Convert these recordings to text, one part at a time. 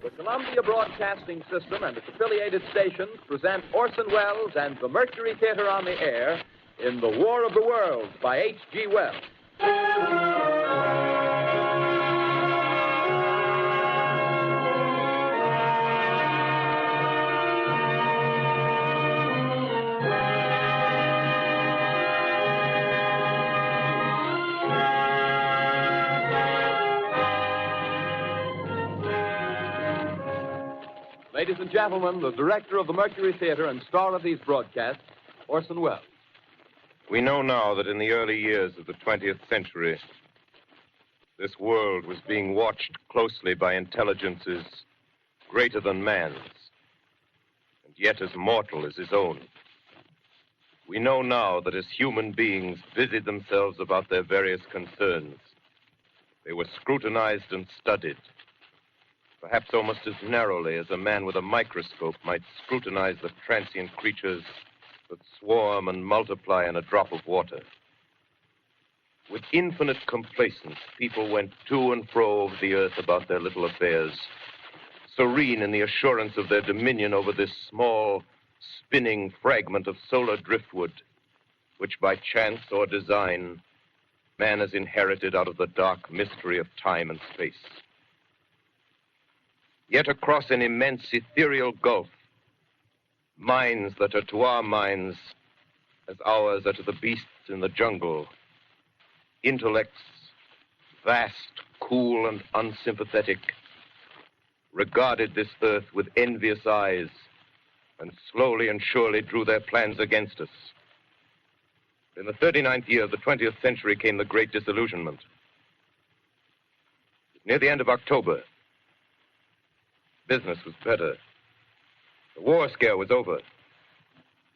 The Columbia Broadcasting System and its affiliated stations present Orson Welles and the Mercury Theater on the air in The War of the Worlds by H.G. Wells. Ladies and gentlemen, the director of the Mercury Theater and star of these broadcasts, Orson Welles. We know now that in the early years of the 20th century, this world was being watched closely by intelligences greater than man's, and yet as mortal as his own. We know now that as human beings busied themselves about their various concerns, they were scrutinized and studied, perhaps almost as narrowly as a man with a microscope might scrutinize the transient creatures that swarm and multiply in a drop of water. With infinite complacence, people went to and fro over the earth about their little affairs, serene in the assurance of their dominion over this small, spinning fragment of solar driftwood, which by chance or design, man has inherited out of the dark mystery of time and space. Yet across an immense ethereal gulf, minds that are to our minds as ours are to the beasts in the jungle, intellects vast, cool, and unsympathetic, regarded this earth with envious eyes and slowly and surely drew their plans against us. In the 39th year of the 20th century came the Great Disillusionment. Near the end of October, business was better. The war scare was over.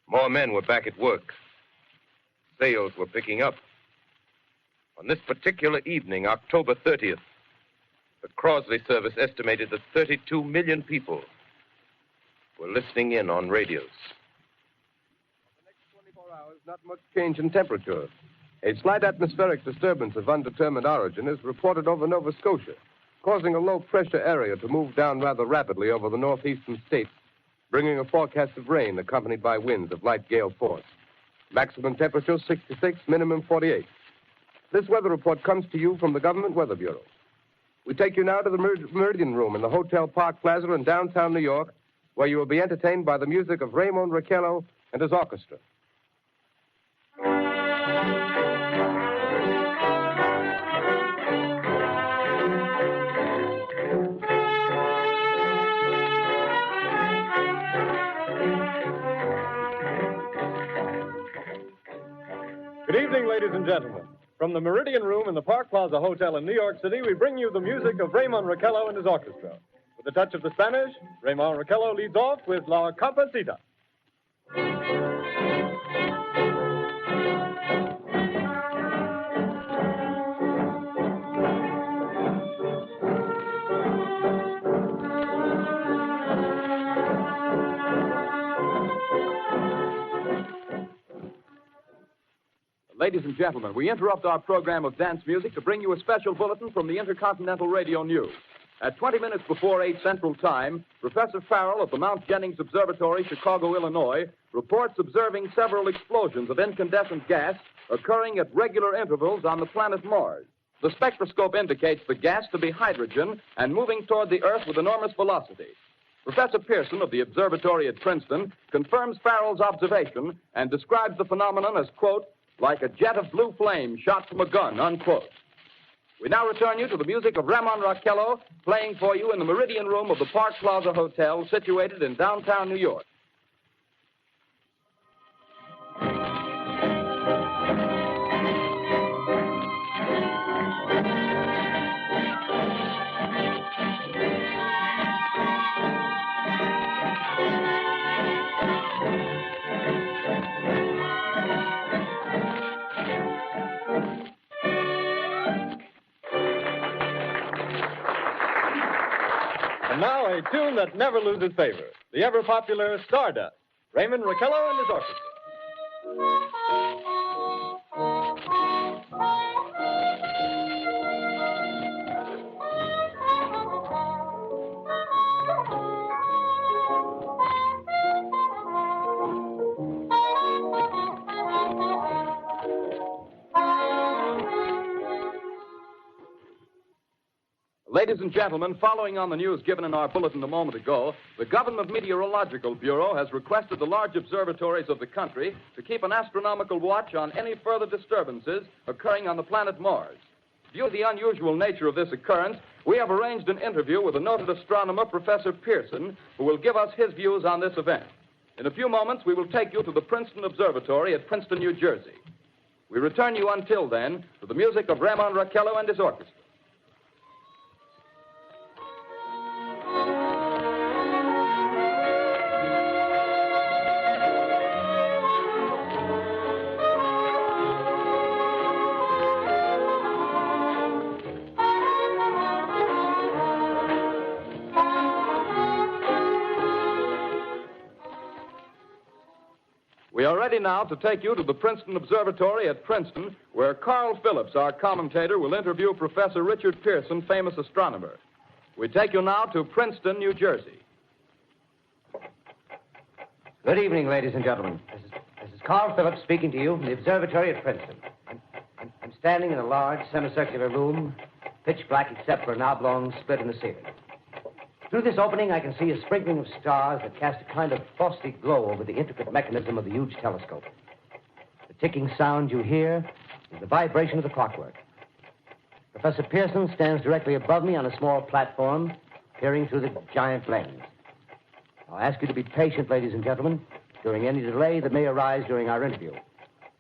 More men were back at work. Sales were picking up. On this particular evening, October 30th, the Crosley service estimated that 32 million people were listening in on radios. For the next 24 hours, not much change in temperature. A slight atmospheric disturbance of undetermined origin is reported over Nova Scotia, causing a low-pressure area to move down rather rapidly over the northeastern states, bringing a forecast of rain accompanied by winds of light gale force. Maximum temperature 66, minimum 48. This weather report comes to you from the Government Weather Bureau. We take you now to the Meridian Room in the Hotel Park Plaza in downtown New York, where you will be entertained by the music of Raymond Raquello and his orchestra. Good evening, ladies and gentlemen. From the Meridian Room in the Park Plaza Hotel in New York City, we bring you the music of Raymond Raquello and his orchestra. With a touch of the Spanish, Raymond Raquello leads off with La Comparsita. Ladies and gentlemen, we interrupt our program of dance music to bring you a special bulletin from the Intercontinental Radio News. At 20 minutes before 8 Central Time, Professor Farrell of the Mount Jennings Observatory, Chicago, Illinois, reports observing several explosions of incandescent gas occurring at regular intervals on the planet Mars. The spectroscope indicates the gas to be hydrogen and moving toward the Earth with enormous velocity. Professor Pearson of the observatory at Princeton confirms Farrell's observation and describes the phenomenon as, quote, like a jet of blue flame shot from a gun, unquote. We now return you to the music of Raymond Raquello, playing for you in the Meridian Room of the Park Plaza Hotel, situated in downtown New York. And now a tune that never loses favor, the ever-popular Stardust, Raymond Raquello and his orchestra. Ladies and gentlemen, following on the news given in our bulletin a moment ago, the Government Meteorological Bureau has requested the large observatories of the country to keep an astronomical watch on any further disturbances occurring on the planet Mars. Due to the unusual nature of this occurrence, we have arranged an interview with the noted astronomer, Professor Pearson, who will give us his views on this event. In a few moments, we will take you to the Princeton Observatory at Princeton, New Jersey. We return you until then to the music of Ramon Raquello and his orchestra. We are ready now to take you to the Princeton Observatory at Princeton, where Carl Phillips, our commentator, will interview Professor Richard Pearson, famous astronomer. We take you now to Princeton, New Jersey. Good evening, ladies and gentlemen. This is Carl Phillips speaking to you from the observatory at Princeton. I'm standing in a large semicircular room, pitch black except for an oblong split in the ceiling. Through this opening, I can see a sprinkling of stars that cast a kind of frosty glow over the intricate mechanism of the huge telescope. The ticking sound you hear is the vibration of the clockwork. Professor Pearson stands directly above me on a small platform, peering through the giant lens. I'll ask you to be patient, ladies and gentlemen, during any delay that may arise during our interview.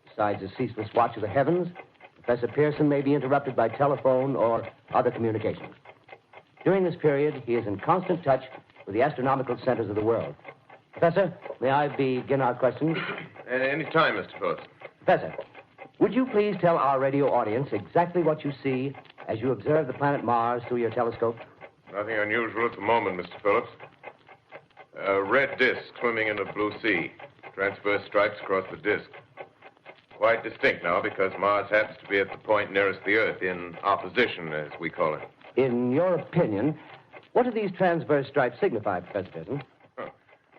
Besides the ceaseless watch of the heavens, Professor Pearson may be interrupted by telephone or other communications. During this period, he is in constant touch with the astronomical centers of the world. Professor, may I begin our questions? Any time, Mr. Phillips. Professor, would you please tell our radio audience exactly what you see as you observe the planet Mars through your telescope? Nothing unusual at the moment, Mr. Phillips. A red disk swimming in a blue sea. Transverse stripes across the disk. Quite distinct now because Mars happens to be at the point nearest the Earth, in opposition, as we call it. In your opinion, what do these transverse stripes signify, Professor Pearson?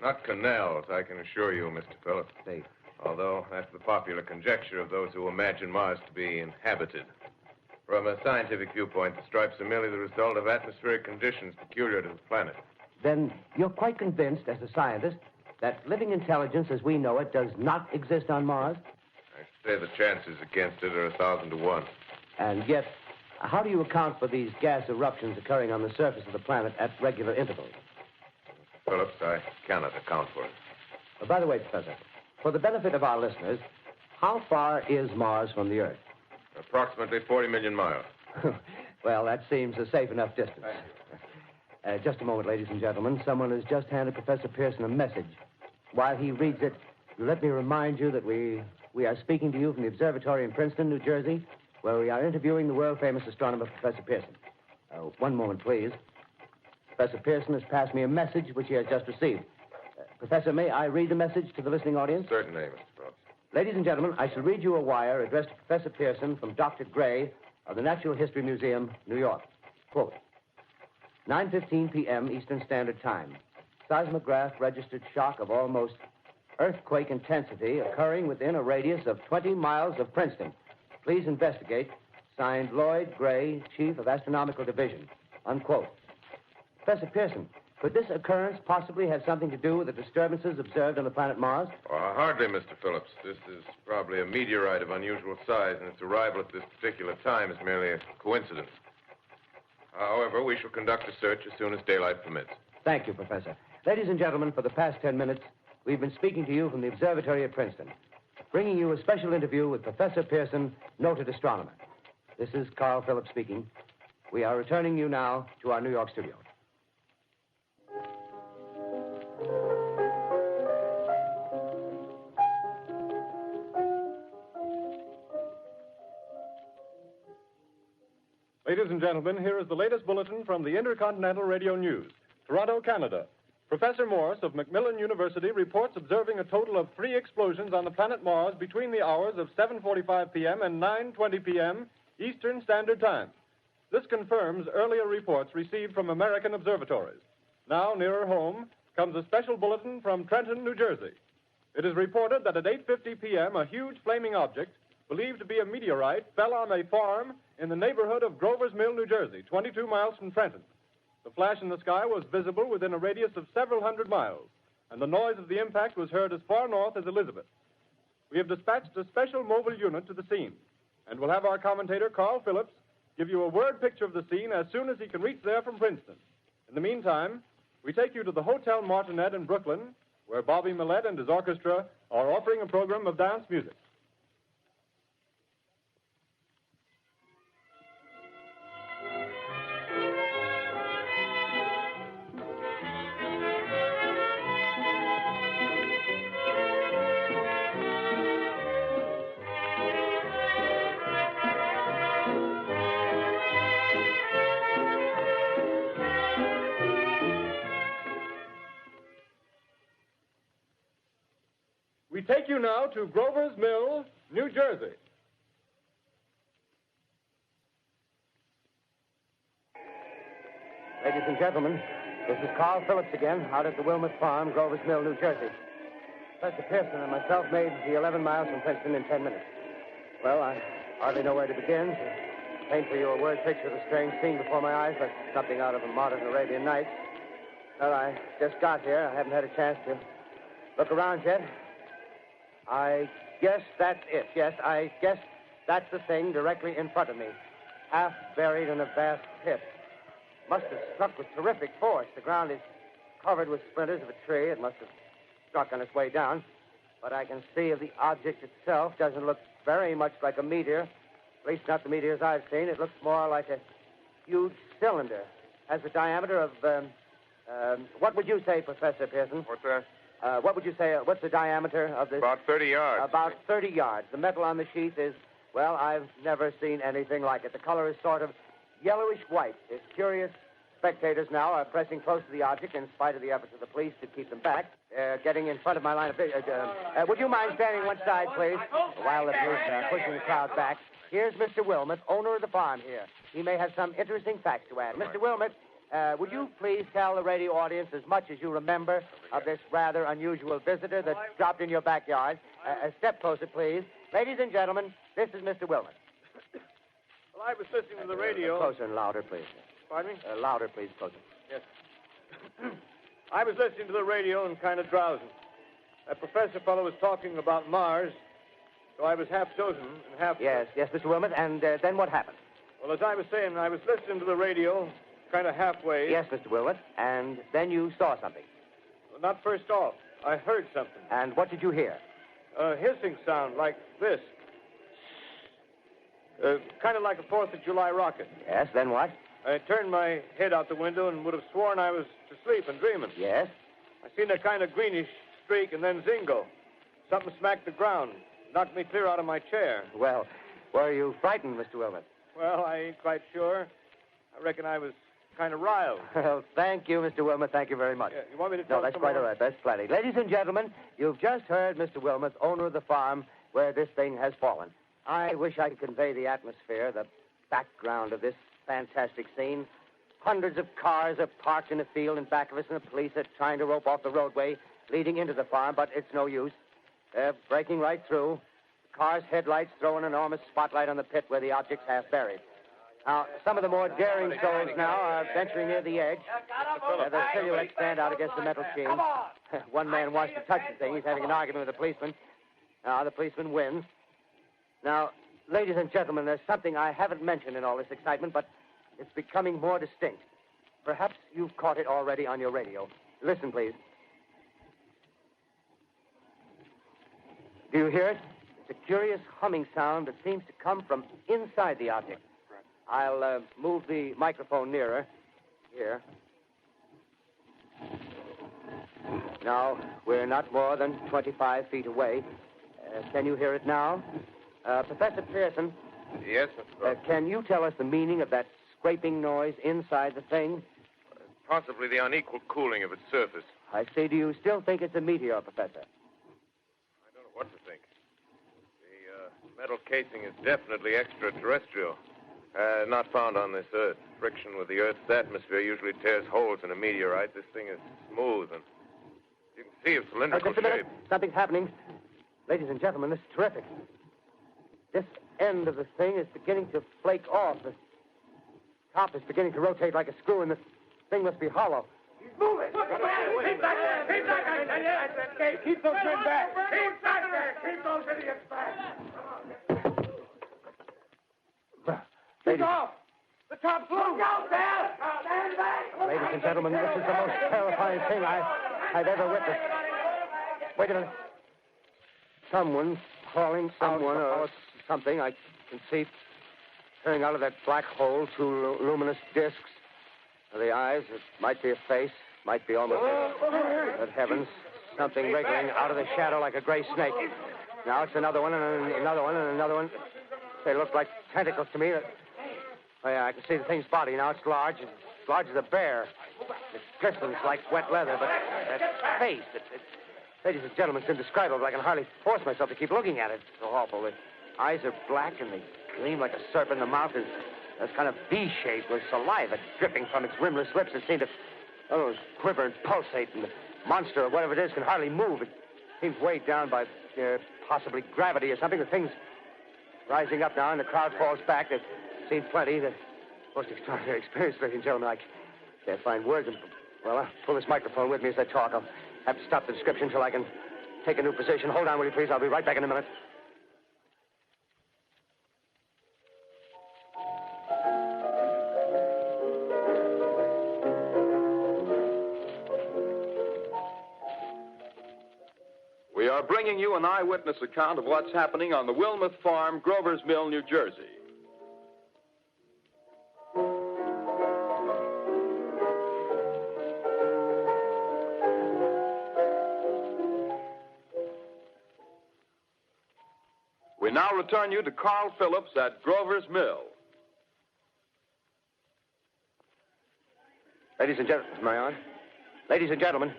Not canals, I can assure you, Mr. Phillips. They... Although that's the popular conjecture of those who imagine Mars to be inhabited. From a scientific viewpoint, the stripes are merely the result of atmospheric conditions peculiar to the planet. Then you're quite convinced, as a scientist, that living intelligence as we know it does not exist on Mars? I should say the chances against it are 1,000 to 1. And yet, how do you account for these gas eruptions occurring on the surface of the planet at regular intervals? Phillips, I cannot account for it. By the way, Professor, for the benefit of our listeners, how far is Mars from the Earth? Approximately 40 million miles. Well, that seems a safe enough distance. Just a moment, ladies and gentlemen. Someone has just handed Professor Pearson a message. While he reads it, let me remind you that we are speaking to you from the observatory in Princeton, New Jersey, where we are interviewing the world-famous astronomer, Professor Pearson. One moment, please. Professor Pearson has passed me a message which he has just received. Professor, may I read the message to the listening audience? Certainly, Mr. Phillips. Ladies and gentlemen, I shall read you a wire addressed to Professor Pearson from Dr. Gray of the Natural History Museum, New York. Quote, 9:15 p.m. Eastern Standard Time. Seismograph registered shock of almost earthquake intensity occurring within a radius of 20 miles of Princeton. Please investigate. Signed, Lloyd Gray, Chief of Astronomical Division. Unquote. Professor Pearson, could this occurrence possibly have something to do with the disturbances observed on the planet Mars? Hardly, Mr. Phillips. This is probably a meteorite of unusual size, and its arrival at this particular time is merely a coincidence. However, we shall conduct a search as soon as daylight permits. Thank you, Professor. Ladies and gentlemen, for the past 10 minutes, we've been speaking to you from the observatory at Princeton, bringing you a special interview with Professor Pearson, noted astronomer. This is Carl Phillips speaking. We are returning you now to our New York studio. Ladies and gentlemen, here is the latest bulletin from the Intercontinental Radio News. Toronto, Canada. Professor Morse of Macmillan University reports observing a total of 3 explosions on the planet Mars between the hours of 7:45 p.m. and 9:20 p.m. Eastern Standard Time. This confirms earlier reports received from American observatories. Now, nearer home, comes a special bulletin from Trenton, New Jersey. It is reported that at 8:50 p.m., a huge flaming object, believed to be a meteorite, fell on a farm in the neighborhood of Grover's Mill, New Jersey, 22 miles from Trenton. The flash in the sky was visible within a radius of several hundred miles, and the noise of the impact was heard as far north as Elizabeth. We have dispatched a special mobile unit to the scene, and we'll have our commentator, Carl Phillips, give you a word picture of the scene as soon as he can reach there from Princeton. In the meantime, we take you to the Hotel Martinet in Brooklyn, where Bobby Millett and his orchestra are offering a program of dance music. We take you now to Grover's Mill, New Jersey. Ladies and gentlemen, this is Carl Phillips again, out at the Wilmot Farm, Grover's Mill, New Jersey. Professor Pearson and myself made the 11 miles from Princeton in 10 minutes. Well, I hardly know where to begin. To paint for you a word picture of the strange scene before my eyes, like something out of a modern Arabian Nights. Well, I just got here. I haven't had a chance to look around yet. I guess that's it. Yes, I guess that's the thing directly in front of me, half buried in a vast pit. Must have struck with terrific force. The ground is covered with splinters of a tree. It must have struck on its way down. But I can see the object itself doesn't look very much like a meteor. At least not the meteors I've seen. It looks more like a huge cylinder. Has a diameter of, what would you say, Professor Pearson? What's that? What would you say, what's the diameter of this? About 30 yards. About 30 yards. The metal on the sheath is, well, I've never seen anything like it. The color is sort of yellowish white. It's curious. Spectators now are pressing close to the object in spite of the efforts of the police to keep them back. Getting in front of my line of vision. Would you mind standing one side, please? While the police are pushing the crowd back. Here's Mr. Wilmot, owner of the farm here. He may have some interesting facts to add. Mr. Wilmot, would you please tell the radio audience as much as you remember of this rather unusual visitor that dropped in your backyard? A step closer, please. Ladies and gentlemen, this is Mr. Wilmot. Well, I was listening to the radio. Closer and louder, please. Pardon me? Louder, please, closer. Yes. I was listening to the radio and kind of drowsing. That professor fellow was talking about Mars, so I was half chosen and half... Yes, Mr. Wilmot, and then what happened? Well, as I was saying, I was listening to the radio, kind of halfway. Yes, Mr. Wilmot, and then you saw something. Well, not first off. I heard something. And what did you hear? A hissing sound like this. Kind of like a 4th of July rocket. Yes, then what? I turned my head out the window and would have sworn I was to sleep and dreaming. Yes? I seen a kind of greenish streak and then zingo. Something smacked the ground, knocked me clear out of my chair. Well, were you frightened, Mr. Wilmot? Well, I ain't quite sure. I reckon I was kind of riled. Well, thank you, Mr. Wilmot. Thank you very much. Yeah, you want me to tell No, that's someone quite all right. That's plenty. Ladies and gentlemen, you've just heard Mr. Wilmot, owner of the farm where this thing has fallen. I wish I could convey the atmosphere, the background of this fantastic scene. Hundreds of cars are parked in a field in back of us, and the police are trying to rope off the roadway leading into the farm, but it's no use. They're breaking right through. The car's headlights throw an enormous spotlight on the pit where the object's half buried. Now, some of the more daring souls now are venturing near the edge. Their silhouettes stand out against the metal sheen. One man wants to touch the thing. He's having an argument with the policeman. The policeman wins. Now, ladies and gentlemen, there's something I haven't mentioned in all this excitement, but it's becoming more distinct. Perhaps you've caught it already on your radio. Listen, please. Do you hear it? It's a curious humming sound that seems to come from inside the object. I'll move the microphone nearer. Here. Now, we're not more than 25 feet away. Can you hear it now? Professor Pearson. Yes, Mr. Bartholomew. Can you tell us the meaning of that scraping noise inside the thing? Possibly the unequal cooling of its surface. I say, do you still think it's a meteor, Professor? I don't know what to think. The metal casing is definitely extraterrestrial. Not found on this Earth. Friction with the Earth's atmosphere usually tears holes in a meteorite. This thing is smooth, and you can see its cylindrical Just a minute. shape. Something's happening. Ladies and gentlemen, this is terrific. This end of the thing is beginning to flake off. The top is beginning to rotate like a screw, and the thing must be hollow. He's moving. Keep back there. Keep back there. Keep those men back. Keep back there. Keep those idiots back. Take off. The top's loose. Look out there. Stand back. Ladies and gentlemen, this is the most terrifying thing I've ever witnessed. Wait a minute. Someone calling someone or something. I can see turning out of that black hole two luminous discs. The eyes, it might be a face, might be almost... But heavens, something wriggling out of the shadow like a gray snake. Now it's another one, and another one, and another one. They look like tentacles to me. Oh, yeah, I can see the thing's body. Now it's large as a bear. It glistens like wet leather, but that face, ladies and gentlemen, it's indescribable. I can hardly force myself to keep looking at it. It's so awful. The eyes are black, and they gleam like a serpent. The mouth is kind of V-shaped with saliva dripping from its rimless lips that seem to quiver and pulsate. And the monster, or whatever it is, can hardly move. It seems weighed down by possibly gravity or something. The thing's rising up now, and the crowd falls back. They've seen plenty. The most extraordinary experience, ladies and gentlemen. I can't find words. Well, I'll pull this microphone with me as I talk. I'll have to stop the description until I can take a new position. Hold on, will you, please? I'll be right back in a minute. We are bringing you an eyewitness account of what's happening on the Wilmuth Farm, Grover's Mill, New Jersey. We now return you to Carl Phillips at Grover's Mill. Ladies and gentlemen, am I on? Ladies and gentlemen,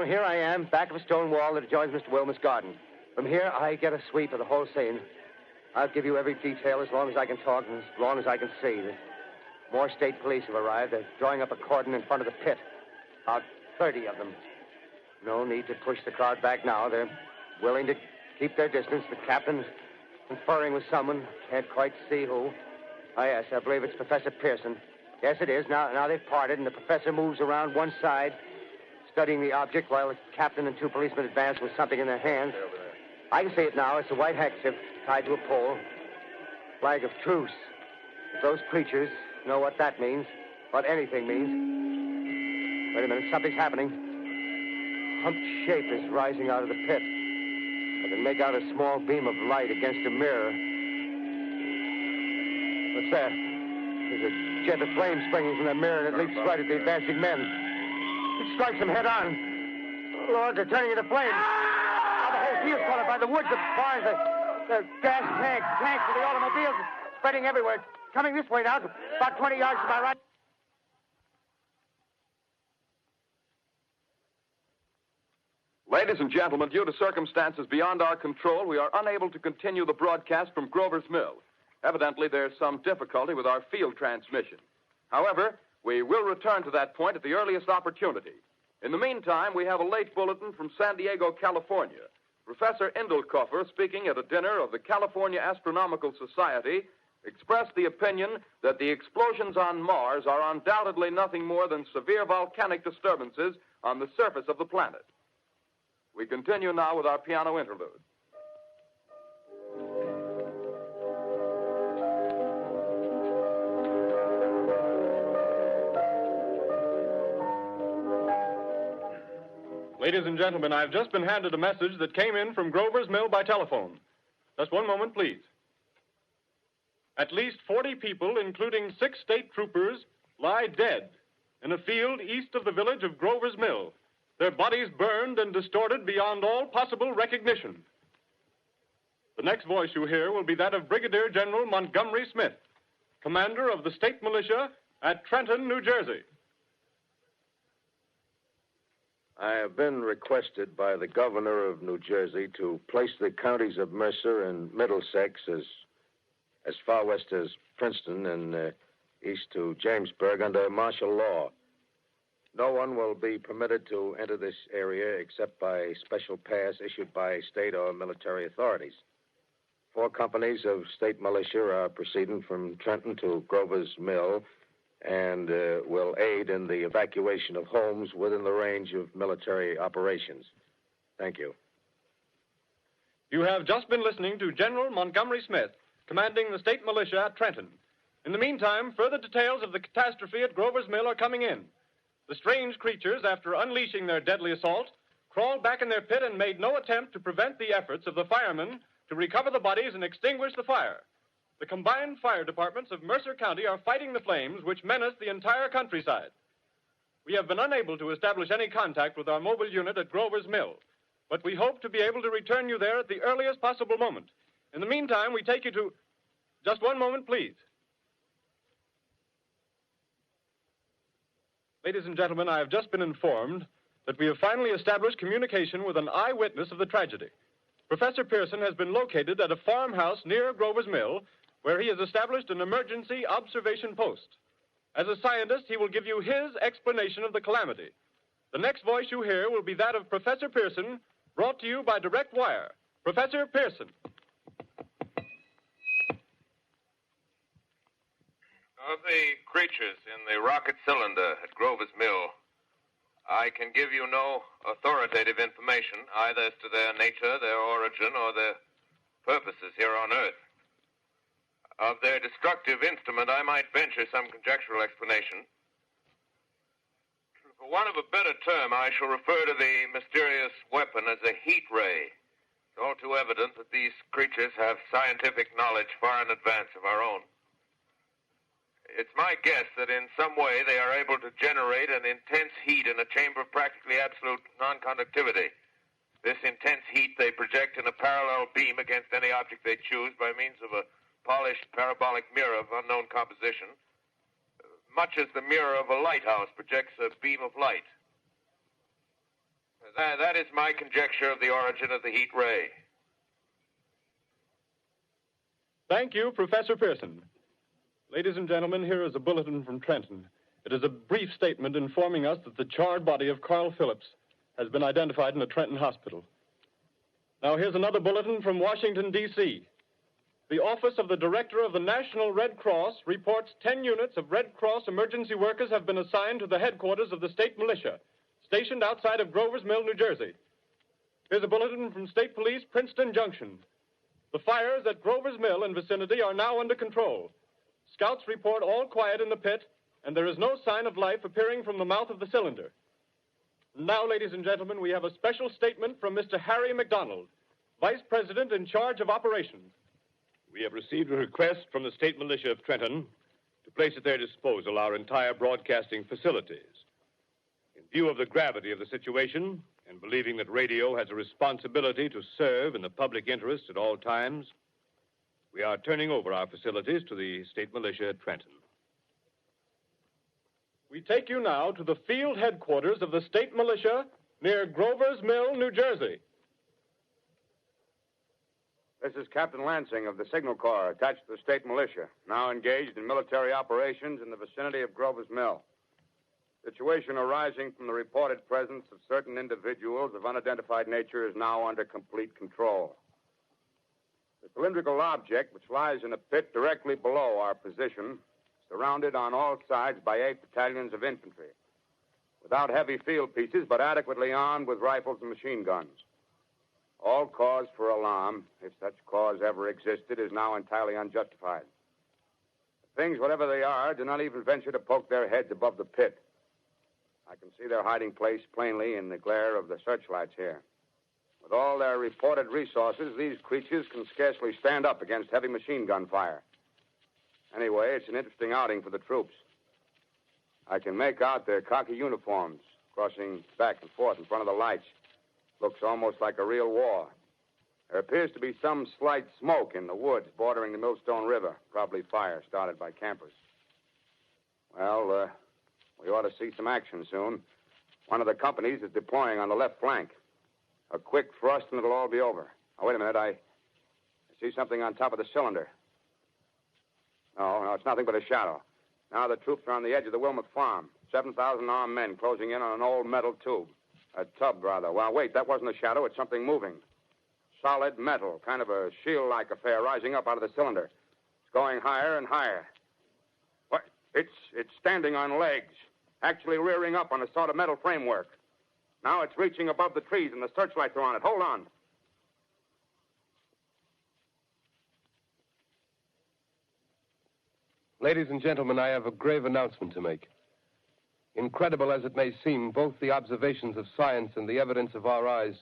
here I am, back of a stone wall that adjoins Mr. Wilmuth's garden. From here, I get a sweep of the whole scene. I'll give you every detail as long as I can talk and as long as I can see. The more state police have arrived. They're drawing up a cordon in front of the pit. About 30 of them. No need to push the crowd back now. They're willing to keep their distance. The captain's conferring with someone. Can't quite see who. Oh, yes, I believe it's Professor Pearson. Yes, it is. Now they've parted, and the professor moves around one side, studying the object while the captain and two policemen advance with something in their hands. I can see it now. It's a white handkerchief tied to a pole. Flag of truce. If those preachers know what that means, what anything means. Wait a minute, something's happening. A humped shape is rising out of the pit. I can make out a small beam of light against a mirror. What's that? There's a jet of flame springing from the mirror, and it leaps right at the advancing men. It strikes them head on. Oh, Lord, they're turning into flames. Now the whole field's caught up by the woods, the barns, the gas tanks of the automobiles, spreading everywhere. It's coming this way now, about 20 yards to my right. Ladies and gentlemen, due to circumstances beyond our control, we are unable to continue the broadcast from Grover's Mill. Evidently, there's some difficulty with our field transmission. However, we will return to that point at the earliest opportunity. In the meantime, we have a late bulletin from San Diego, California. Professor Indelkoffer, speaking at a dinner of the California Astronomical Society, expressed the opinion that the explosions on Mars are undoubtedly nothing more than severe volcanic disturbances on the surface of the planet. We continue now with our piano interlude. Ladies and gentlemen, I've just been handed a message that came in from Grover's Mill by telephone. Just one moment, please. At least 40 people, including 6 state troopers, lie dead in a field east of the village of Grover's Mill. Their bodies burned and distorted beyond all possible recognition. The next voice you hear will be that of Brigadier General Montgomery Smith, commander of the state militia at Trenton, New Jersey. I have been requested by the governor of New Jersey to place the counties of Mercer and Middlesex as far west as Princeton and east to Jamesburg under martial law. No one will be permitted to enter this area except by special pass issued by state or military authorities. 4 companies of state militia are proceeding from Trenton to Grover's Mill and will aid in the evacuation of homes within the range of military operations. Thank you. You have just been listening to General Montgomery Smith, commanding the state militia at Trenton. In the meantime, further details of the catastrophe at Grover's Mill are coming in. The strange creatures, after unleashing their deadly assault, crawled back in their pit and made no attempt to prevent the efforts of the firemen to recover the bodies and extinguish the fire. The combined fire departments of Mercer County are fighting the flames which menace the entire countryside. We have been unable to establish any contact with our mobile unit at Grover's Mill, but we hope to be able to return you there at the earliest possible moment. In the meantime, we take you to... Just one moment, please. Ladies and gentlemen, I have just been informed that we have finally established communication with an eyewitness of the tragedy. Professor Pearson has been located at a farmhouse near Grover's Mill, where he has established an emergency observation post. As a scientist, he will give you his explanation of the calamity. The next voice you hear will be that of Professor Pearson, brought to you by direct wire. Professor Pearson. Of the creatures in the rocket cylinder at Grover's Mill, I can give you no authoritative information either as to their nature, their origin, or their purposes here on Earth. Of their destructive instrument, I might venture some conjectural explanation. For want of a better term, I shall refer to the mysterious weapon as a heat ray. It's all too evident that these creatures have scientific knowledge far in advance of our own. It's my guess that in some way they are able to generate an intense heat in a chamber of practically absolute non-conductivity. This intense heat they project in a parallel beam against any object they choose by means of a polished parabolic mirror of unknown composition, much as the mirror of a lighthouse projects a beam of light. That is my conjecture of the origin of the heat ray. Thank you, Professor Pearson. Ladies and gentlemen, here is a bulletin from Trenton. It is a brief statement informing us that the charred body of Carl Phillips has been identified in a Trenton hospital. Now, here's another bulletin from Washington, D.C. The Office of the Director of the National Red Cross reports 10 units of Red Cross emergency workers have been assigned to the headquarters of the state militia, stationed outside of Grover's Mill, New Jersey. Here's a bulletin from State Police, Princeton Junction. The fires at Grover's Mill and vicinity are now under control. Scouts report all quiet in the pit, and there is no sign of life appearing from the mouth of the cylinder. Now, ladies and gentlemen, we have a special statement from Mr. Harry McDonald, Vice President in charge of operations. We have received a request from the state militia of Trenton to place at their disposal our entire broadcasting facilities. In view of the gravity of the situation, and believing that radio has a responsibility to serve in the public interest at all times, we are turning over our facilities to the state militia at Trenton. We take you now to the field headquarters of the state militia near Grover's Mill, New Jersey. This is Captain Lansing of the Signal Corps, attached to the state militia, now engaged in military operations in the vicinity of Grover's Mill. Situation arising from the reported presence of certain individuals of unidentified nature is now under complete control. The cylindrical object, which lies in a pit directly below our position, surrounded on all sides by 8 battalions of infantry, without heavy field pieces, but adequately armed with rifles and machine guns. All cause for alarm, if such cause ever existed, is now entirely unjustified. The things, whatever they are, do not even venture to poke their heads above the pit. I can see their hiding place plainly in the glare of the searchlights here. With all their reported resources, these creatures can scarcely stand up against heavy machine gun fire. Anyway, it's an interesting outing for the troops. I can make out their khaki uniforms crossing back and forth in front of the lights. Looks almost like a real war. There appears to be some slight smoke in the woods bordering the Millstone River. Probably fire started by campers. Well, we ought to see some action soon. One of the companies is deploying on the left flank. A quick thrust and it'll all be over. Now, wait a minute. I see something on top of the cylinder. No, it's nothing but a shadow. Now the troops are on the edge of the Wilmot Farm. 7,000 armed men closing in on an old metal tube. A tub, rather. Well, wait, that wasn't a shadow. It's something moving. solid metal, kind of a shield-like affair rising up out of the cylinder. It's going higher and higher. What? It's standing on legs, actually rearing up on a sort of metal framework. Now it's reaching above the trees and the searchlights are on it. Hold on. Ladies and gentlemen, I have a grave announcement to make. Incredible as it may seem, both the observations of science and the evidence of our eyes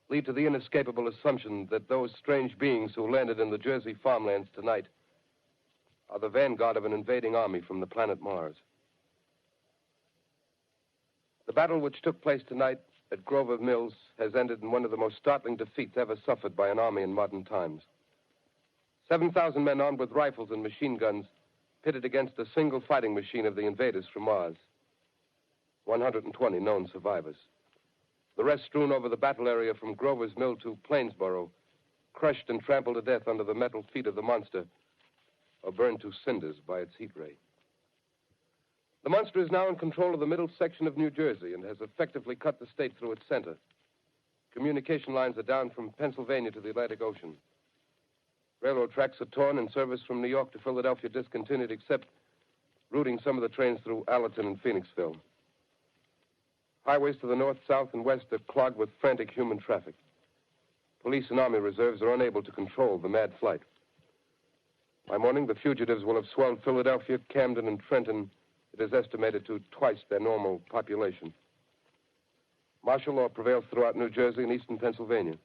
lead to the inescapable assumption that those strange beings who landed in the Jersey farmlands tonight are the vanguard of an invading army from the planet Mars. The battle which took place tonight at Grover Mills has ended in one of the most startling defeats ever suffered by an army in modern times. 7,000 men armed with rifles and machine guns pitted against a single fighting machine of the invaders from Mars. 120 known survivors. The rest strewn over the battle area from Grover's Mill to Plainsboro, crushed and trampled to death under the metal feet of the monster, or burned to cinders by its heat ray. The monster is now in control of the middle section of New Jersey and has effectively cut the state through its center. Communication lines are down from Pennsylvania to the Atlantic Ocean. Railroad tracks are torn and service from New York to Philadelphia discontinued, except routing some of the trains through Allerton and Phoenixville. Highways to the north, south, and west are clogged with frantic human traffic. Police and army reserves are unable to control the mad flight. By morning, the fugitives will have swelled Philadelphia, Camden, and Trenton, it is estimated, to twice their normal population. Martial law prevails throughout New Jersey and eastern Pennsylvania.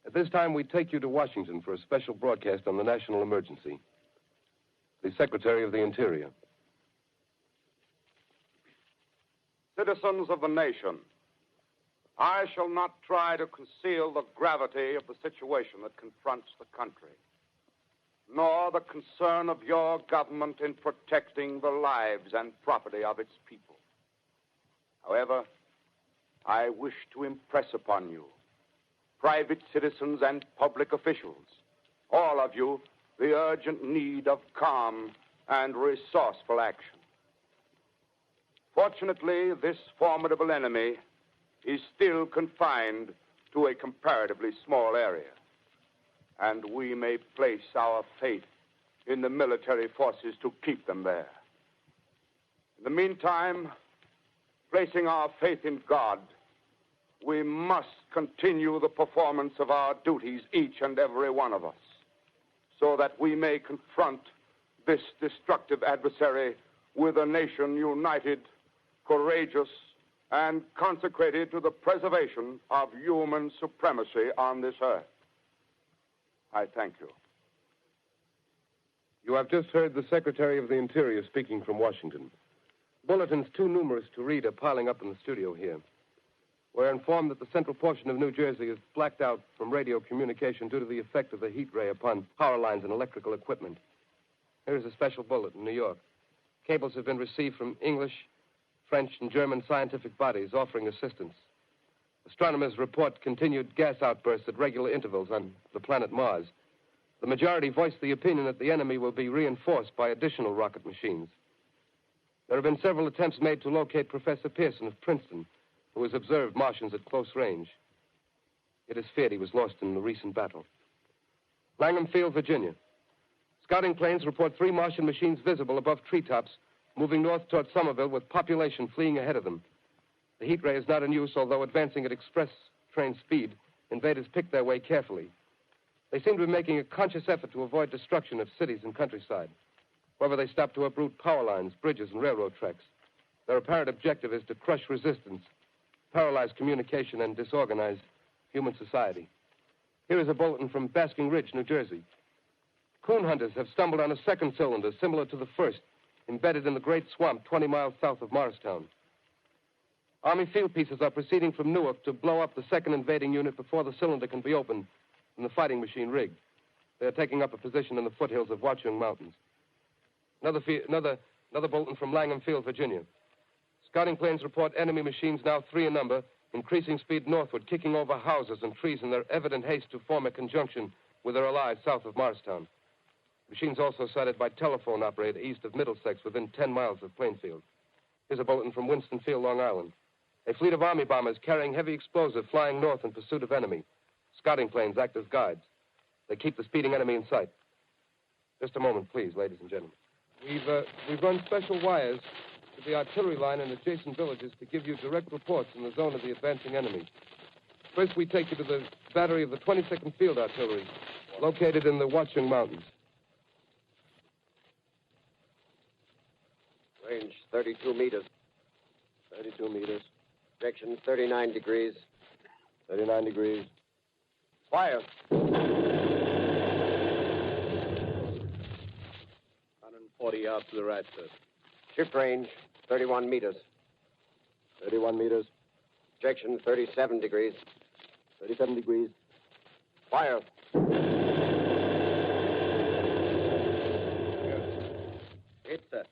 At this time, we take you to Washington for a special broadcast on the national emergency. The Secretary of the Interior. Citizens of the nation, I shall not try to conceal the gravity of the situation that confronts the country, nor the concern of your government in protecting the lives and property of its people. However, I wish to impress upon you, private citizens and public officials, all of you, the urgent need of calm and resourceful action. Fortunately, this formidable enemy is still confined to a comparatively small area, and we may place our faith in the military forces to keep them there. In the meantime, placing our faith in God, we must continue the performance of our duties, each and every one of us, so that we may confront this destructive adversary with a nation united, courageous, and consecrated to the preservation of human supremacy on this earth. I thank you. You have just heard the Secretary of the Interior speaking from Washington. Bulletins too numerous to read are piling up in the studio here. We're informed that the central portion of New Jersey is blacked out from radio communication due to the effect of the heat ray upon power lines and electrical equipment. Here's a special bulletin in New York. Cables have been received from English, French, and German scientific bodies offering assistance. Astronomers report continued gas outbursts at regular intervals on the planet Mars. The majority voiced the opinion that the enemy will be reinforced by additional rocket machines. There have been several attempts made to locate Professor Pearson of Princeton, who has observed Martians at close range. It is feared he was lost in the recent battle. Langham Field, Virginia. Scouting planes report 3 Martian machines visible above treetops, moving north toward Somerville with population fleeing ahead of them. The heat ray is not in use, although advancing at express train speed, invaders pick their way carefully. They seem to be making a conscious effort to avoid destruction of cities and countryside. However, they stop to uproot power lines, bridges, and railroad tracks. Their apparent objective is to crush resistance, paralyze communication, and disorganize human society. Here is a bulletin from Basking Ridge, New Jersey. Coon hunters have stumbled on a second cylinder similar to the first, embedded in the great swamp 20 miles south of Morristown. Army field pieces are proceeding from Newark to blow up the second invading unit before the cylinder can be opened and the fighting machine rigged. They are taking up a position in the foothills of Watchung Mountains. Another bulletin from Langham Field, Virginia. Scouting planes report enemy machines, now 3 in number, increasing speed northward, kicking over houses and trees in their evident haste to form a conjunction with their allies south of Morristown. Machines also sighted by telephone operator east of Middlesex, within 10 miles of Plainfield. Here's a bulletin from Winston Field, Long Island. A fleet of Army bombers carrying heavy explosive flying north in pursuit of enemy. Scouting planes act as guides. They keep the speeding enemy in sight. Just a moment, please, ladies and gentlemen. We've run special wires to the artillery line and adjacent villages to give you direct reports in the zone of the advancing enemy. First, we take you to the battery of the 22nd Field Artillery, located in the Watchung Mountains. Range 32 meters. 32 meters. Direction 39 degrees. 39 degrees. Fire. 140 yards to the right, sir. Shift range 31 meters. 31 meters. Direction 37 degrees. 37 degrees. Fire. Hit, sir.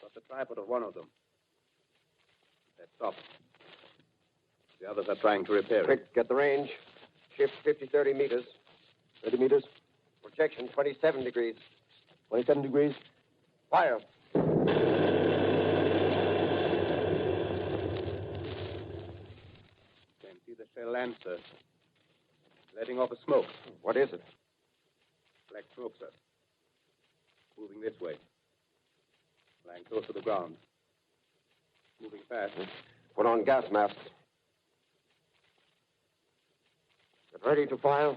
Got the tripod of one of them. That's off. The others are trying to repair it. Quick, get the range. Shift 30 meters. 30 meters. Projection 27 degrees. 27 degrees. Fire. Can see the shell land, sir. Letting off a smoke. What is it? Black smoke, sir. Moving this way. Lying close to the ground. Moving fast. Put on gas masks. Get ready to fire.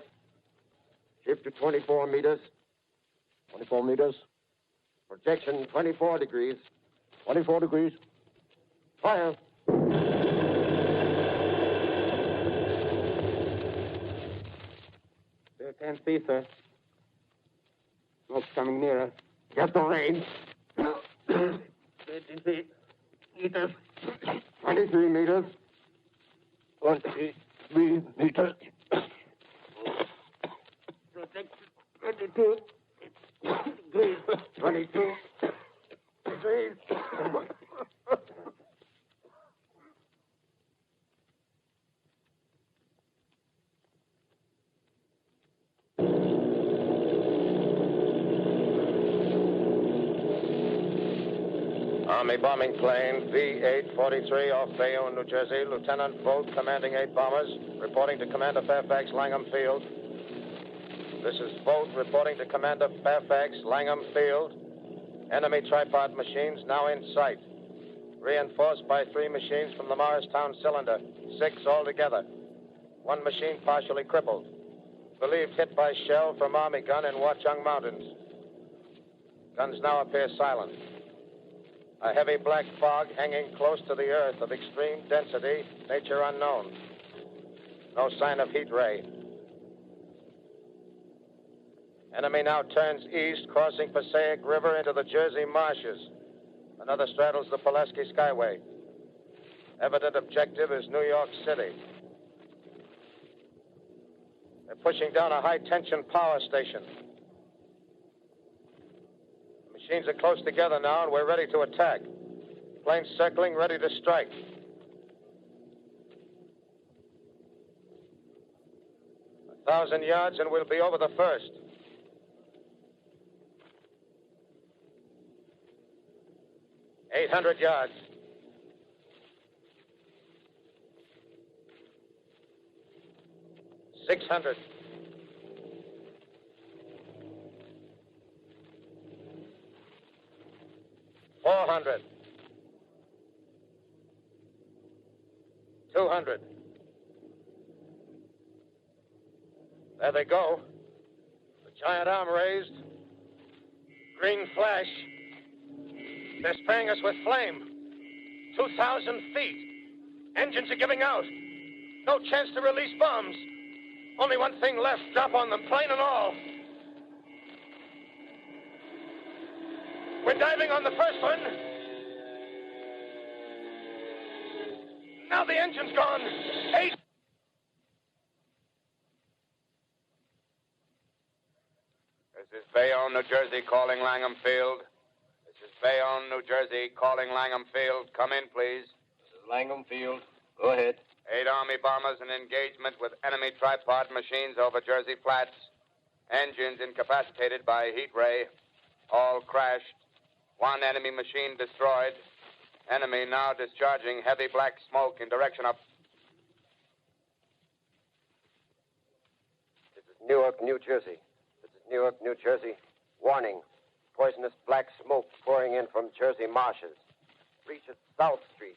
Shift to 24 meters. 24 meters. Projection 24 degrees. 24 degrees. Fire. Still can't see, sir. Smoke's coming nearer. Get the range. 33 meters. 23 meters. 23 meters. 22 degrees. 22 degrees. Army bombing plane V-843 off Bayonne, New Jersey. Lieutenant Vogt, commanding 8 bombers, reporting to Commander Fairfax, Langham Field. This is Vogt reporting to Commander Fairfax, Langham Field. Enemy tripod machines now in sight. Reinforced by 3 machines from the Morristown cylinder. 6 altogether. 1 machine partially crippled. Believed hit by shell from Army gun in Watchung Mountains. Guns now appear silent. A heavy black fog hanging close to the earth of extreme density, nature unknown. No sign of heat ray. Enemy now turns east, crossing Passaic River into the Jersey marshes. Another straddles the Pulaski Skyway. Evident objective is New York City. They're pushing down a high-tension power station. The machines are close together now, and we're ready to attack. Planes circling, ready to strike. A 1,000 yards, and we'll be over the first. 800 yards. 600. 400. 200. There they go. The giant arm raised. Green flash. They're spraying us with flame. 2,000 feet. Engines are giving out. No chance to release bombs. Only one thing left. Drop on them, plane and all. We're diving on the first one. Now the engine's gone. 8. This is Bayonne, New Jersey, calling Langham Field. This is Bayonne, New Jersey, calling Langham Field. Come in, please. This is Langham Field. Go ahead. 8 Army bombers in engagement with enemy tripod machines over Jersey Flats. Engines incapacitated by heat ray. All crashed. 1 enemy machine destroyed. Enemy now discharging heavy black smoke in direction of... This is Newark, New Jersey. This is Newark, New Jersey. Warning. Poisonous black smoke pouring in from Jersey marshes. Reaches South Street.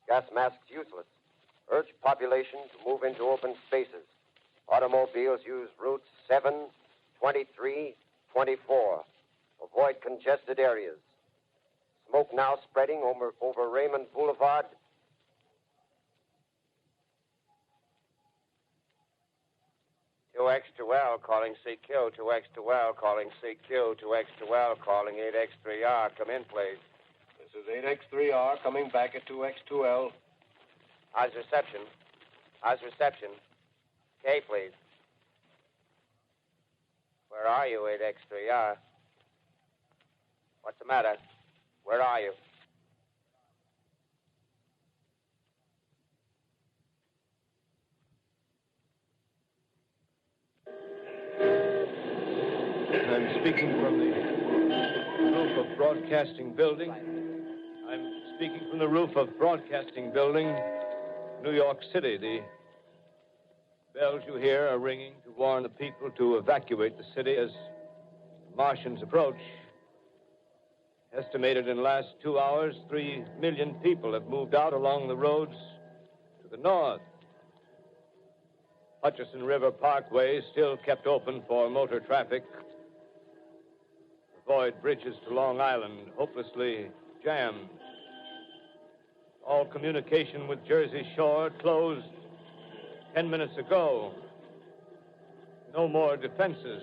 Gas masks useless. Urge population to move into open spaces. Automobiles use routes 7, 23, 24. Avoid congested areas. Smoke now spreading over Raymond Boulevard. X2L calling CQ, 2X2L calling CQ, 2X2L calling 8X3R. Come in, please. This is 8X3R coming back at 2X2L. How's reception? How's reception? K, please. Where are you, 8X3R? What's the matter? Where are you? I'm speaking from the roof of Broadcasting Building. I'm speaking from the roof of Broadcasting Building, New York City. The bells you hear are ringing to warn the people to evacuate the city as the Martians approach. Estimated in the last 2 hours, 3 million people have moved out along the roads to the north. Hutchison River Parkway is still kept open for motor traffic. Avoid bridges to Long Island, hopelessly jammed. All communication with Jersey Shore closed 10 minutes ago. No more defenses.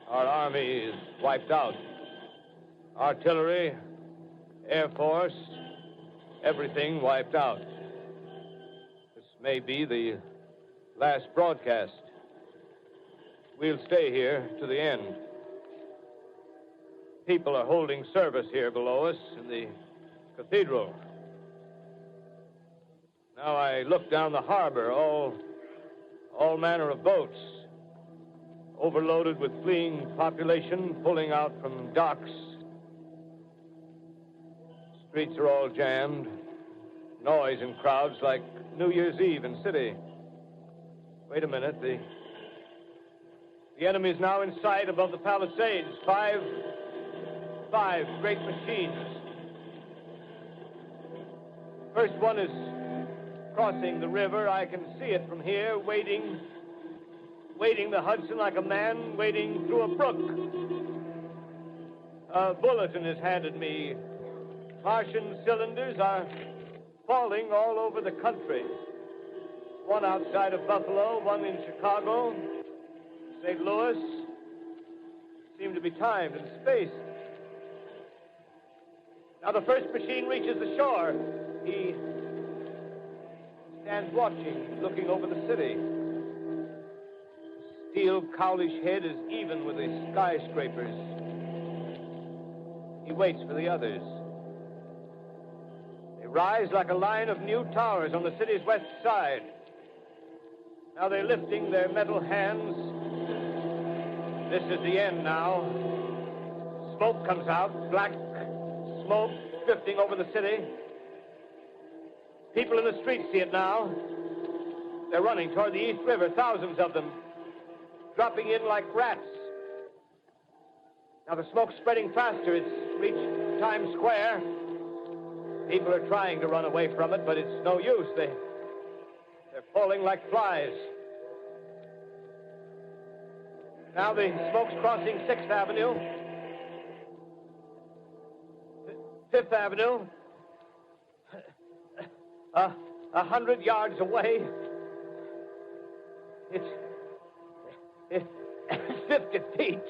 Our army is wiped out. Artillery, Air Force, everything wiped out. This may be the last broadcast. We'll stay here to the end. People are holding service here below us in the cathedral. Now I look down the harbor, all manner of boats, overloaded with fleeing population pulling out from docks. Streets are all jammed. Noise and crowds like New Year's Eve in city. Wait a minute. The enemy's now in sight above the Palisades. Five great machines. First one is crossing the river. I can see it from here, wading the Hudson like a man wading through a brook. A bulletin is handed me. Martian cylinders are falling all over the country. One outside of Buffalo, one in Chicago, St. Louis. Seem to be timed and spaced. Now the first machine reaches the shore. He stands watching, looking over the city. The steel cowlish head is even with the skyscrapers. He waits for the others. They rise like a line of new towers on the city's west side. Now they're lifting their metal hands. This is the end now. Smoke comes out, black smoke drifting over the city. People in the streets see it now. They're running toward the East River, thousands of them, dropping in like rats. Now the smoke's spreading faster. It's reached Times Square. People are trying to run away from it, but it's no use. They're falling like flies. Now the smoke's crossing 6th Avenue. 5th Avenue. 100 yards away. It's 50 feet.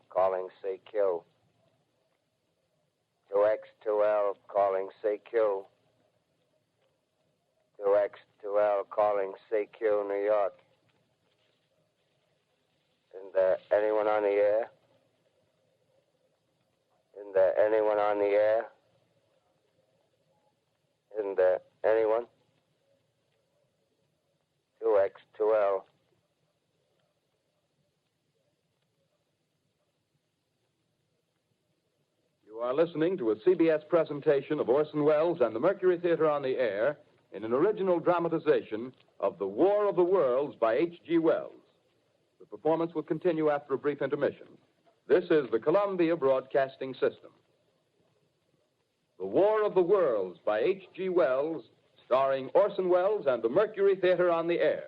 Calling CQ. 2X2L calling CQ. 2X2L calling CQ, New York. Isn't there anyone on the air? Isn't there anyone on the air? Isn't there anyone? 2X2L. You are listening to a CBS presentation of Orson Welles and the Mercury Theater on the Air in an original dramatization of The War of the Worlds by H.G. Wells. The performance will continue after a brief intermission. This is the Columbia Broadcasting System. The War of the Worlds by H.G. Wells, starring Orson Welles and the Mercury Theater on the Air.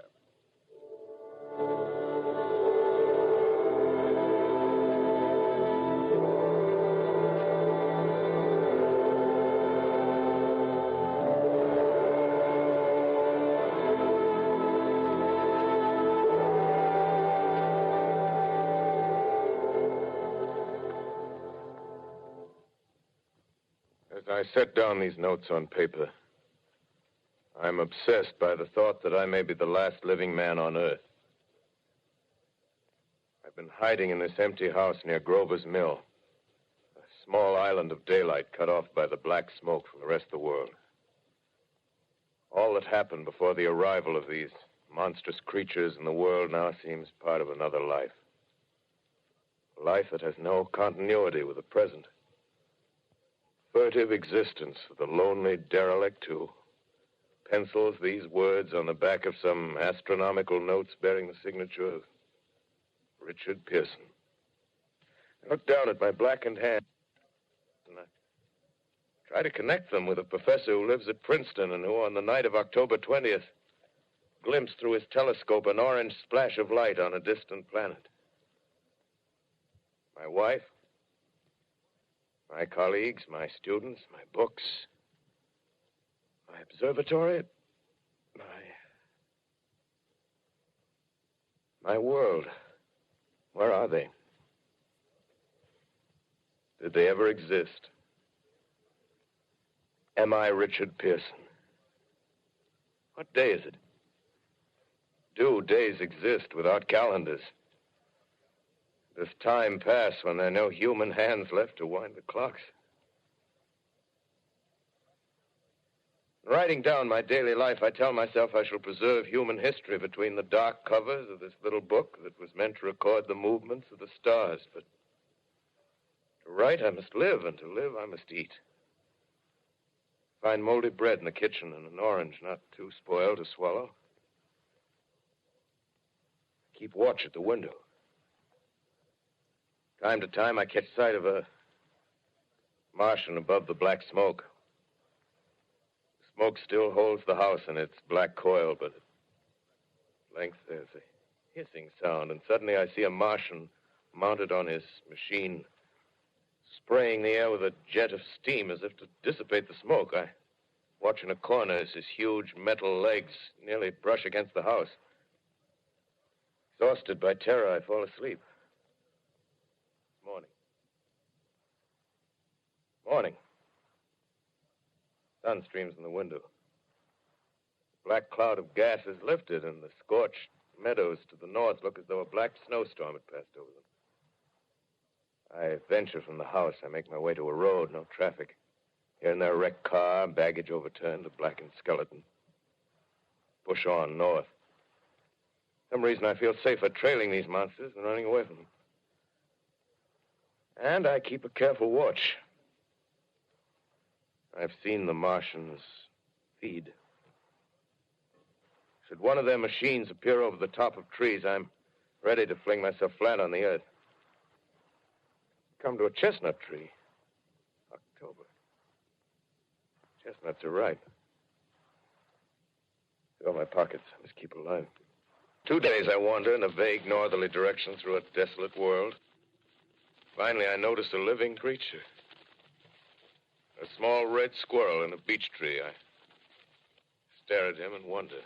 As I set down these notes on paper, I'm obsessed by the thought that I may be the last living man on Earth. I've been hiding in this empty house near Grover's Mill, a small island of daylight cut off by the black smoke from the rest of the world. All that happened before the arrival of these monstrous creatures in the world now seems part of another life. A life that has no continuity with the present. Furtive existence of the lonely derelict who pencils these words on the back of some astronomical notes bearing the signature of Richard Pearson. I look down at my blackened hand and I try to connect them with a professor who lives at Princeton and who, on the night of October 20th, glimpsed through his telescope an orange splash of light on a distant planet. My wife, my colleagues, my students, my books, my observatory, my world. Where are they? Did they ever exist? Am I Richard Pearson? What day is it? Do days exist without calendars? Does time pass when there are no human hands left to wind the clocks? Writing down my daily life, I tell myself I shall preserve human history between the dark covers of this little book that was meant to record the movements of the stars. But to write, I must live, and to live, I must eat. Find moldy bread in the kitchen and an orange not too spoiled to swallow. Keep watch at the window. Time to time, I catch sight of a Martian above the black smoke. The smoke still holds the house in its black coil, but at length there's a hissing sound, and suddenly I see a Martian mounted on his machine, spraying the air with a jet of steam as if to dissipate the smoke. I watch in a corner as his huge metal legs nearly brush against the house. Exhausted by terror, I fall asleep. Morning. Sun streams in the window. The black cloud of gas is lifted, and the scorched meadows to the north look as though a black snowstorm had passed over them. I venture from the house. I make my way to a road, no traffic. Here and there, a wrecked car, baggage overturned, a blackened skeleton. Push on north. For some reason, I feel safer trailing these monsters than running away from them. And I keep a careful watch. I've seen the Martians feed. Should one of their machines appear over the top of trees, I'm ready to fling myself flat on the earth. Come to a chestnut tree. October. Chestnuts are ripe. Fill my pockets. I must keep alive. 2 days I wander in a vague northerly direction through a desolate world. Finally, I notice a living creature. A small red squirrel in a beech tree. I stare at him and wonder.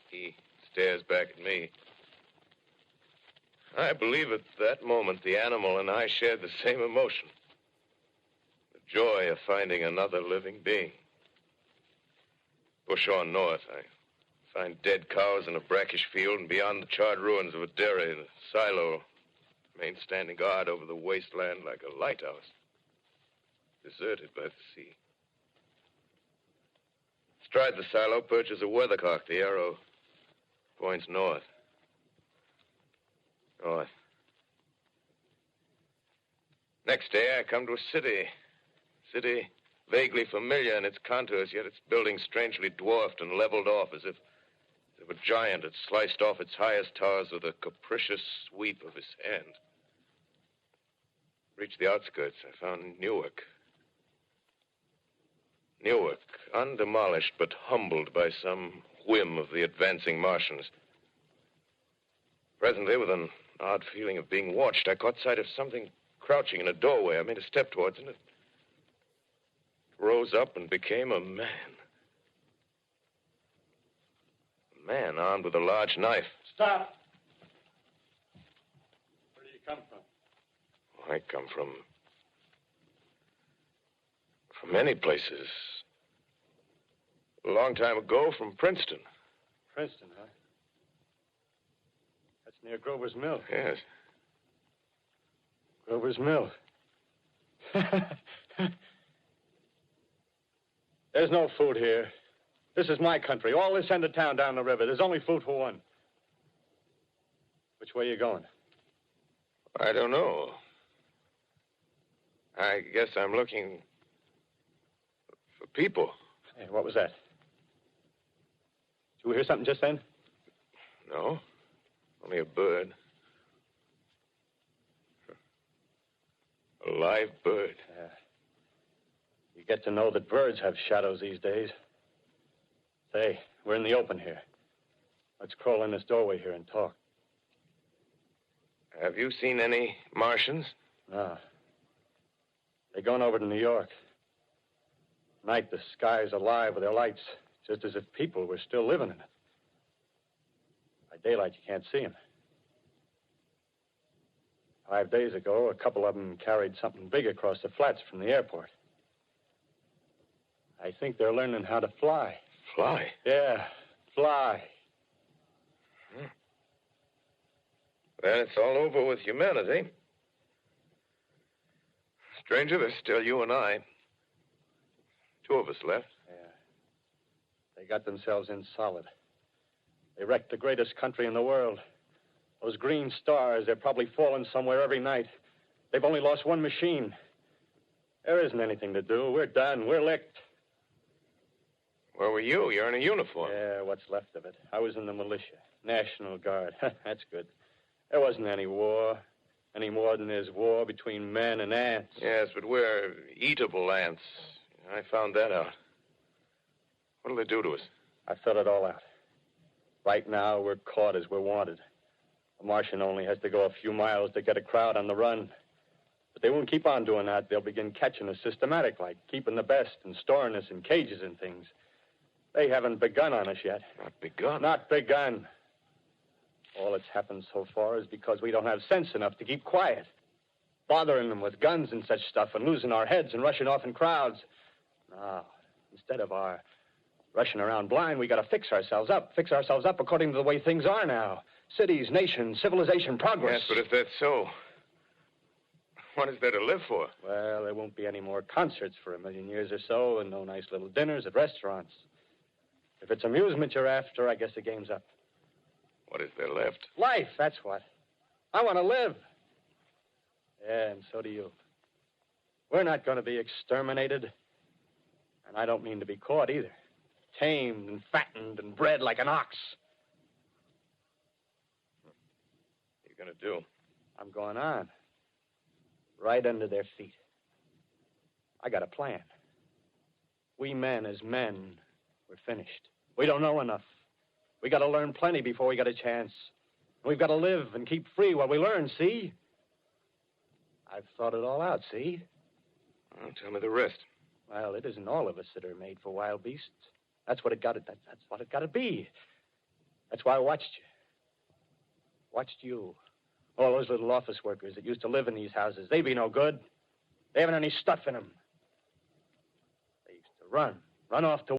He stares back at me. I believe at that moment the animal and I shared the same emotion. The joy of finding another living being. Push on north. I find dead cows in a brackish field, and beyond the charred ruins of a dairy and a silo, remain standing guard over the wasteland like a lighthouse, deserted by the sea. Astride the silo perches a weathercock. The arrow points north. North. Next day, I come to a city. City vaguely familiar in its contours, yet its buildings strangely dwarfed and leveled off as if a giant had sliced off its highest towers with a capricious sweep of his hand. Reached the outskirts. I found Newark. Newark, undemolished but humbled by some whim of the advancing Martians. Presently, with an odd feeling of being watched, I caught sight of something crouching in a doorway. I made a step towards it, and it rose up and became a man. A man armed with a large knife. Stop! Where do you come from? I come from many places. A long time ago, from Princeton. Princeton, huh? That's near Grover's Mill. Yes. Grover's Mill. There's no food here. This is my country. All this end of town down the river. There's only food for one. Which way are you going? I don't know. I guess I'm looking for people. Hey, what was that? Did you hear something just then? No. Only a bird. A live bird. Yeah. You get to know that birds have shadows these days. Say, we're in the open here. Let's crawl in this doorway here and talk. Have you seen any Martians? No. They're going over to New York. Night, the sky's alive with their lights, just as if people were still living in it. By daylight, you can't see them. 5 days ago, a couple of them carried something big across the flats from the airport. I think they're learning how to fly. Fly? Yeah, fly. Then it's all over with humanity. Stranger, there's still you and I. 2 of us left. Yeah. They got themselves in solid. They wrecked the greatest country in the world. Those green stars, they're probably falling somewhere every night. They've only lost one machine. There isn't anything to do. We're done. We're licked. Where were you? You're in a uniform. Yeah, what's left of it. I was in the militia. National Guard. That's good. There wasn't any war. Any more than there's war between men and ants. Yes, but we're eatable ants. I found that out. What'll they do to us? I thought it all out. Right now, we're caught as we're wanted. A Martian only has to go a few miles to get a crowd on the run. But they won't keep on doing that. They'll begin catching us systematic, like keeping the best and storing us in cages and things. They haven't begun on us yet. Not begun? Not begun. All that's happened so far is because we don't have sense enough to keep quiet. Bothering them with guns and such stuff and losing our heads and rushing off in crowds. No, instead of our rushing around blind, we got to fix ourselves up. Fix ourselves up according to the way things are now. Cities, nations, civilization, progress. Yes, but if that's so, what is there to live for? Well, there won't be any more concerts for 1,000,000 years or so, and no nice little dinners at restaurants. If it's amusement you're after, I guess the game's up. What is there left? Life, that's what. I want to live. Yeah, and so do you. We're not going to be exterminated. And I don't mean to be caught either. Tamed and fattened and bred like an ox. What are you going to do? I'm going on. Right under their feet. I got a plan. We men as men, we're finished. We don't know enough. We got to learn plenty before we got a chance. We've got to live and keep free while we learn, see? I've thought it all out, see? Well, tell me the rest. Well, it isn't all of us that are made for wild beasts. That's what it got to. That's what it got to be. That's why I watched you. Watched you. All those little office workers that used to live in these houses. They be no good. They haven't any stuff in them. They used to run off to